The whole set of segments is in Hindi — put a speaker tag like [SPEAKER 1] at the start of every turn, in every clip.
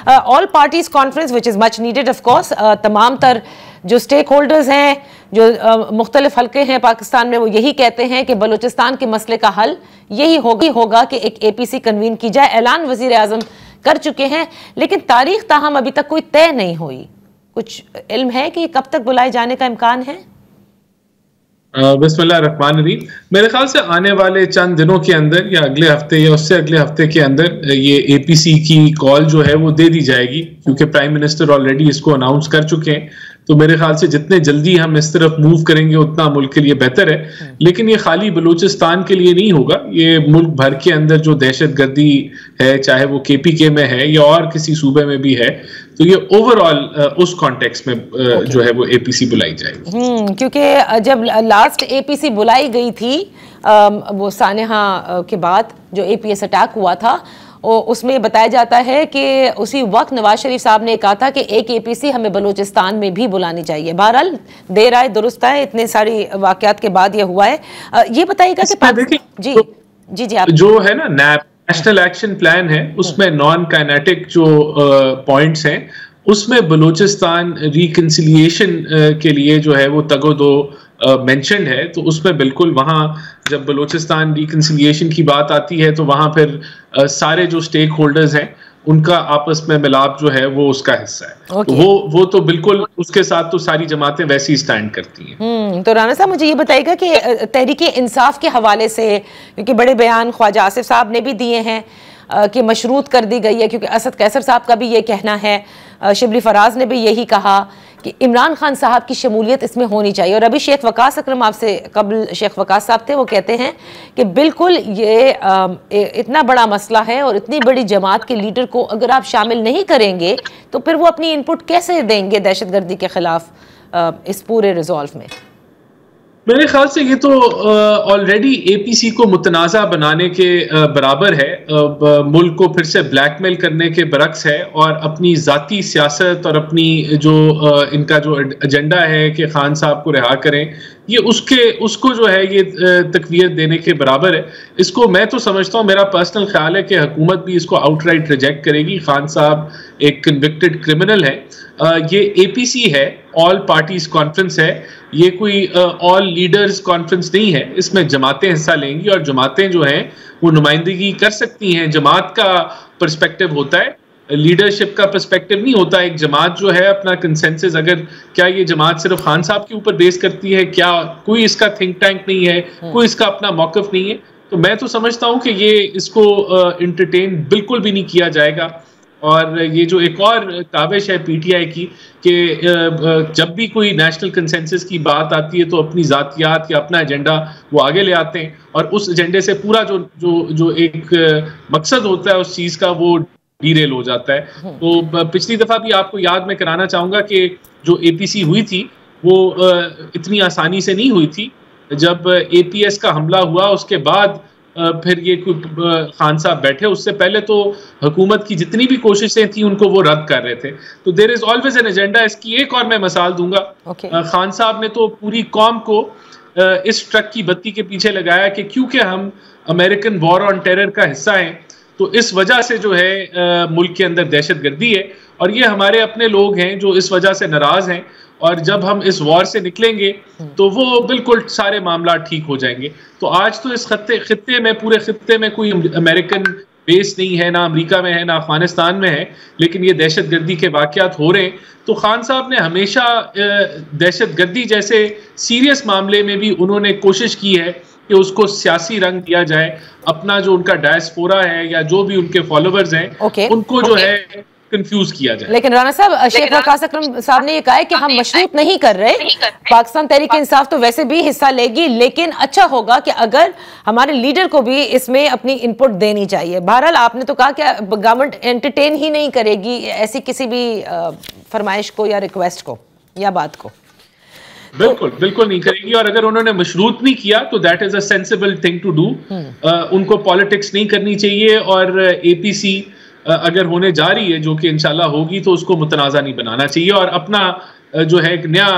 [SPEAKER 1] All parties conference which is much needed off course, तमाम तर जो स्टेक होल्डर्स हैं, जो मुख्तलिफ हल्के हैं पाकिस्तान में, वो यही कहते हैं कि बलूचिस्तान के मसले का हल यही होगा कि एक APC कन्वीन की जाए। ऐलान वज़ीर आज़म कर चुके हैं, लेकिन तारीख ताहम अभी तक कोई तय नहीं हुई। कुछ इल्म है कि कब तक बुलाए जाने का इम्कान है?
[SPEAKER 2] बिस्मिल्लाहिर्रहमानिर्रहीम। मेरे ख्याल से आने वाले चंद दिनों के अंदर या अगले हफ्ते या उससे अगले हफ्ते के अंदर ये APC की कॉल जो है वो दे दी जाएगी, क्योंकि प्राइम मिनिस्टर ऑलरेडी इसको अनाउंस कर चुके हैं। तो मेरे ख्याल से जितने जल्दी हम इस तरफ मूव करेंगे उतना मुल्क के लिए बेहतर है। लेकिन ये खाली बलूचिस्तान के लिए नहीं होगा, ये मुल्क भर के अंदर जो दहशतगर्दी है, चाहे वो KPK में है या और किसी सूबे में भी है, तो ये ओवरऑल उस कॉन्टेक्स्ट में जो है वो APC बुलाई जाएगी।
[SPEAKER 1] क्योंकि जब लास्ट APC बुलाई गई थी वो सानेहा के बाद जो APS अटैक हुआ था, उसमें बताया जाता है कि उसी वक्त नवाज शरीफ साहब ने कहा था कि एक APC हमें बलूचिस्तान में भी बुलानी चाहिए। बहरहाल देर आए दुरुस्त आए, इतने सारी वाकयात के बाद ये हुआ है। ये बताइएगा कि जी आप
[SPEAKER 2] जो है ना NAP नेशनल एक्शन प्लान है, उसमें नॉन काइनेटिक जो पॉइंट्स हैं, उसमें बलूचिस्तान रिकंसिलिएशन के लिए जो है वो तगोदो मेंशन्ड है। तो उसमें बिल्कुल वहाँ जब बलूचिस्तान रिकंसिलिएशन की बात आती है तो वहाँ फिर सारे जो स्टेक होल्डर्स हैं उनका आपस में मिलाप जो है वो उसका हिस्सा है। तो वो तो बिल्कुल उसके साथ तो सारी जमातें वैसे ही स्टैंड करती हैं।
[SPEAKER 1] तो राना साहब मुझे ये बताइएगा कि तहरीक इंसाफ के हवाले से, क्योंकि बड़े बयान ख्वाजा आसिफ साहब ने भी दिए हैं कि मशरूत कर दी गई है, क्योंकि असद कैसर साहब का भी ये कहना है, शिबली फराज ने भी यही कहा कि इमरान खान साहब की शमूलियत इसमें होनी चाहिए। और अभी शेख वकास अकरम आपसे कबल शेख वकास साहब थे, वो कहते हैं कि बिल्कुल ये इतना बड़ा मसला है और इतनी बड़ी जमात के लीडर को अगर आप शामिल नहीं करेंगे तो फिर वो अपनी इनपुट कैसे देंगे दहशतगर्दी के खिलाफ इस पूरे रिजॉल्व में।
[SPEAKER 2] मेरे ख्याल से ये तो ऑलरेडी APC को मुतनाज़ा बनाने के बराबर है, मुल्क को फिर से ब्लैकमेल करने के बरक्स है, और अपनी ज़ाती सियासत और अपनी जो इनका जो एजेंडा है कि खान साहब को रिहा करें, ये उसको जो है ये तकवीत देने के बराबर है। इसको मैं तो समझता हूँ, मेरा पर्सनल ख्याल है कि हुकूमत भी इसको आउटराइट रिजेक्ट करेगी। खान साहब एक कन्विक्टेड क्रिमिनल है। ये APC है, ऑल पार्टीज कॉन्फ्रेंस है, ये कोई ऑल लीडर्स कॉन्फ्रेंस नहीं है। इसमें जमातें हिस्सा लेंगी और जमातें जो हैं वो नुमाइंदगी कर सकती हैं। जमात का पर्सपेक्टिव होता है, लीडरशिप का पर्सपेक्टिव नहीं होता। एक जमात जो है अपना कंसेंसस, अगर क्या ये जमात सिर्फ खान साहब के ऊपर बेस करती है, क्या कोई इसका थिंक टैंक नहीं है, कोई इसका अपना मौक़िफ़ नहीं है, तो मैं तो समझता हूँ कि ये इसको इंटरटेन बिल्कुल भी नहीं किया जाएगा। और ये जो एक और काविश है PTI की कि जब भी कोई नेशनल कंसेंसस की बात आती है तो अपनी ज़ातियात या अपना एजेंडा वो आगे ले आते हैं, और उस एजेंडे से पूरा जो एक मकसद होता है उस चीज़ का वो डीरेल हो जाता है। तो पिछली दफ़ा भी आपको याद मैं कराना चाहूँगा कि जो APC हुई थी वो इतनी आसानी से नहीं हुई थी। जब APS का हमला हुआ उसके बाद फिर ये खान साहब बैठे, उससे पहले तो हुकूमत की जितनी भी कोशिशें थी उनको वो रद्द कर रहे थे। तो there is always an agenda. इसकी एक और मैं मिसाल दूंगा। खान साहब ने तो पूरी कौम को इस ट्रक की बत्ती के पीछे लगाया कि क्योंकि हम अमेरिकन वॉर ऑन टेरर का हिस्सा हैं, तो इस वजह से जो है मुल्क के अंदर दहशतगर्दी है, और ये हमारे अपने लोग हैं जो इस वजह से नाराज हैं, और जब हम इस वॉर से निकलेंगे तो वो बिल्कुल सारे मामला ठीक हो जाएंगे। तो आज तो इस खत्ते में, पूरे खत्ते में कोई अमेरिकन बेस नहीं है, ना अमेरिका में है ना अफगानिस्तान में है, लेकिन ये दहशतगर्दी के वाकयात हो रहे हैं। तो खान साहब ने हमेशा दहशतगर्दी जैसे सीरियस मामले में भी उन्होंने कोशिश की है कि उसको सियासी रंग दिया जाए। अपना जो उनका डायस्पोरा है या जो भी उनके फॉलोवर्स हैं उनको जो है कंफ्यूज किया जाए।
[SPEAKER 1] लेकिन राना साहब, शेख वकास अकरम साहब ने ये कहा है कि हम मशरूत नहीं कर रहे, पाकिस्तान तहरीक इंसाफ तो वैसे भी हिस्सा लेगी, लेकिन अच्छा होगा कि अगर हमारे लीडर को भी इसमें अपनी इनपुट देनी चाहिए। बहरहाल आपने तो कहा कि गवर्नमेंट एंटरटेन ही नहीं करेगी ऐसी किसी भी फरमाइश को या रिक्वेस्ट को या बात को।
[SPEAKER 2] बिल्कुल नहीं करेगी, और अगर उन्होंने मशरूत नहीं किया तो that is a sensible thing to do. उनको पॉलिटिक्स नहीं करनी चाहिए, और APC अगर होने जा रही है, जो कि इंशाल्लाह होगी, तो उसको मुतनाज़ा नहीं बनाना चाहिए, और अपना जो है एक नया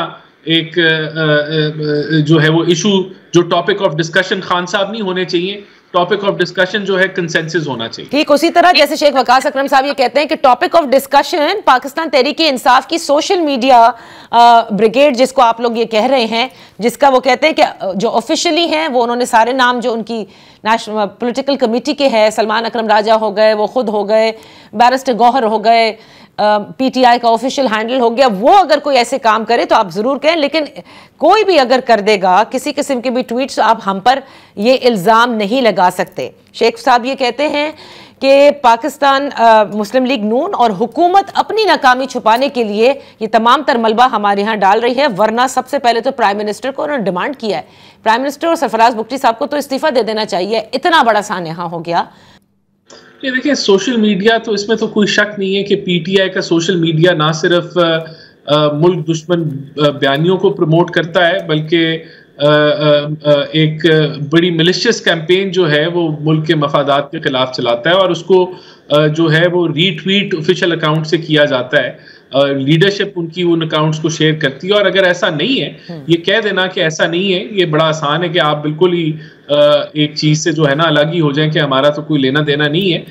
[SPEAKER 2] जो है वो इशू, जो टॉपिक ऑफ डिस्कशन खान साहब नहीं होने चाहिए, टॉपिक ऑफ डिस्कशन जो है कंसेंसस होना चाहिए।
[SPEAKER 1] ठीक उसी तरह जैसे शेख वकास अकरम साहब ये कहते हैं कि topic of discussion Pakistan Tehreek Insaf की सोशल मीडिया ब्रिगेड, जिसको आप लोग ये कह रहे हैं, जिसका वो कहते हैं कि जो ऑफिशियली हैं वो उन्होंने सारे नाम जो उनकी नेशनल पॉलिटिकल कमेटी के हैं, सलमान अकरम राजा हो गए, वो खुद हो गए, बैरिस्टर गौहर हो गए, पीटीआई का ऑफिशियल हैंडल हो गया, वो अगर कोई ऐसे काम करे तो आप जरूर कहें, लेकिन कोई भी अगर कर देगा किसी किस्म के भी ट्वीट्स, आप हम पर ये इल्ज़ाम नहीं लगा सकते। शेख साहब ये कहते हैं कि पाकिस्तान मुस्लिम लीग नून और हुकूमत अपनी नाकामी छुपाने के लिए ये तमाम तर मलबा हमारे यहाँ डाल रही है, वरना सबसे पहले तो प्राइम मिनिस्टर को उन्होंने डिमांड किया है, प्राइम मिनिस्टर और सरफराज बुगटी साहब को तो इस्तीफा दे देना चाहिए, इतना बड़ा सान्हा हो गया।
[SPEAKER 2] ये देखिए, सोशल मीडिया तो इसमें तो कोई शक नहीं है कि पीटीआई का सोशल मीडिया ना सिर्फ मुल्क दुश्मन बयानियों को प्रमोट करता है, बल्कि एक बड़ी मिलिशियस कैंपेन जो है वो मुल्क के मफादात के खिलाफ चलाता है, और उसको जो है वो रीट्वीट ऑफिशियल अकाउंट से किया जाता है। लीडरशिप उनकी उन अकाउंट्स को शेयर करती है, और अगर ऐसा नहीं है, ये कह देना कि ऐसा नहीं है, ये बड़ा आसान है कि आप बिल्कुल ही एक चीज से जो है ना अलग ही हो जाए कि हमारा तो कोई लेना देना नहीं है।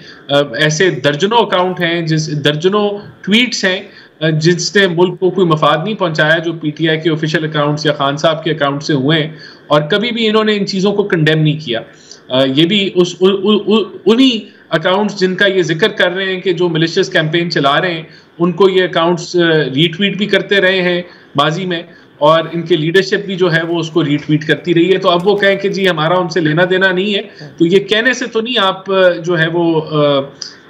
[SPEAKER 2] ऐसे दर्जनों अकाउंट हैं, दर्जनों ट्वीट्स हैं जिसने मुल्क को कोई मफाद नहीं पहुंचाया, जो पीटीआई के ऑफिशियल अकाउंट्स या खान साहब के अकाउंट से हुए हैं, और कभी भी इन्होंने इन चीज़ों को कंडेम नहीं किया। ये भी उन्हीं अकाउंट्स जिनका ये जिक्र कर रहे हैं कि जो मिलिशियस कैंपेन चला रहे हैं, उनको ये अकाउंट्स रीट्वीट भी करते रहे हैं माजी में, और इनके लीडरशिप भी जो है वो उसको रीट्वीट करती रही है। तो अब वो कहें कि जी हमारा उनसे लेना देना नहीं है, तो ये कहने से तो नहीं आप जो है वो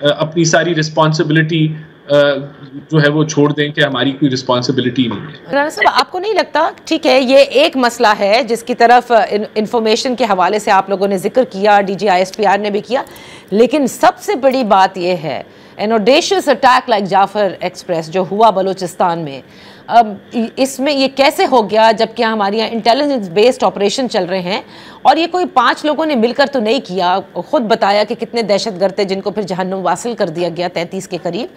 [SPEAKER 2] अपनी सारी रिस्पॉन्सिबिलिटी जो है वो छोड़ दें कि हमारी कोई रिस्पॉन्सिबिलिटी नहीं है।
[SPEAKER 1] राना साहब, आपको नहीं लगता, ठीक है ये एक मसला है जिसकी तरफ इंफॉर्मेशन के हवाले से आप लोगों ने जिक्र किया, DGISPR ने भी किया, लेकिन सबसे बड़ी बात यह है an audacious attack like Jaffar express जो हुआ बलूचिस्तान में, अब इसमें ये कैसे हो गया जबकि हमारे यहाँ इंटेलिजेंस बेस्ड ऑपरेशन चल रहे हैं, और ये कोई 5 लोगों ने मिलकर तो नहीं किया, खुद बताया कि कितने दहशतगर्द थे जिनको फिर जहन्नुम वासिल कर दिया गया 33 के करीब।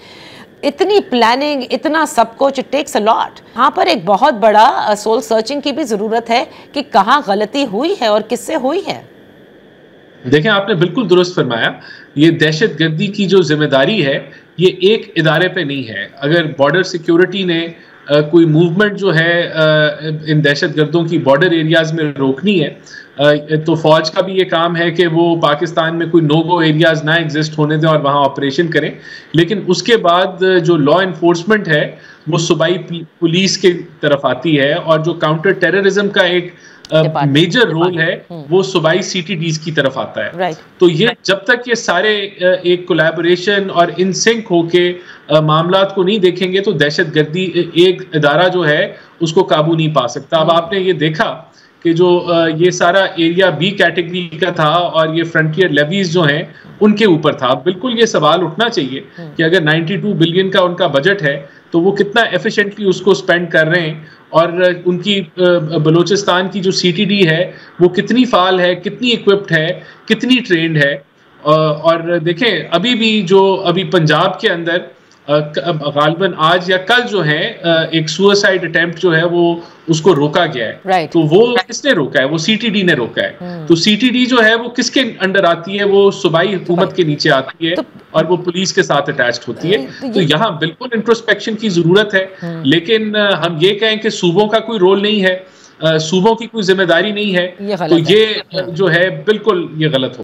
[SPEAKER 1] इतनी प्लानिंग, इतना सब कुछ, इट टेक्स अ लॉट। यहाँ पर एक बहुत बड़ा सोल सर्चिंग की भी ज़रूरत है कि कहाँ गलती हुई है और किससे हुई है।
[SPEAKER 2] देखें, आपने बिल्कुल दुरुस्त फरमाया, ये दहशतगर्दी की जो जिम्मेदारी है ये एक इदारे पे नहीं है। अगर बॉर्डर सिक्योरिटी ने कोई मूवमेंट जो है इन दहशतगर्दों की बॉर्डर एरियाज में रोकनी है, तो फौज का भी ये काम है कि वो पाकिस्तान में कोई नो गो एरियाज ना एग्जिस्ट होने दें और वहाँ ऑपरेशन करें। लेकिन उसके बाद जो लॉ इन्फोर्समेंट है वो सूबाई पुलिस की तरफ आती है, और जो काउंटर टेररिज्म का एक मेजर रोल है वो सूबाई CTDs की तरफ आता है। तो ये जब तक ये सारे एक कोलैबोरेशन और इन सिंक होके मामलात को नहीं देखेंगे तो दहशतगर्दी एक इदारा जो है उसको काबू नहीं पा सकता। अब आपने ये देखा कि जो ये सारा एरिया B कैटेगरी का था और ये फ्रंटियर लेवीज जो हैं उनके ऊपर था। बिल्कुल ये सवाल उठना चाहिए कि अगर 92 बिलियन का उनका बजट है तो वो कितना एफिशिएंटली उसको स्पेंड कर रहे हैं, और उनकी बलूचिस्तान की जो CTD है वो कितनी फाल है, कितनी इक्विप्ड है, कितनी ट्रेंड है। और देखें, अभी भी जो अभी पंजाब के अंदर गालिबन आज या कल जो है एक सुसाइड अटेम्प्ट जो है वो उसको रोका गया है। तो वो किसने रोका है? वो CTD ने रोका है। तो CTD जो है वो किसके अंडर आती है? वो सूबाई हुकूमत के नीचे आती है और वो पुलिस के साथ अटैच्ड होती है। तो यहाँ बिल्कुल इंट्रोस्पेक्शन की जरूरत है, लेकिन हम ये कहें कि सूबों का कोई रोल नहीं है, सूबों की कोई जिम्मेदारी नहीं है, तो ये जो है बिल्कुल ये गलत हो।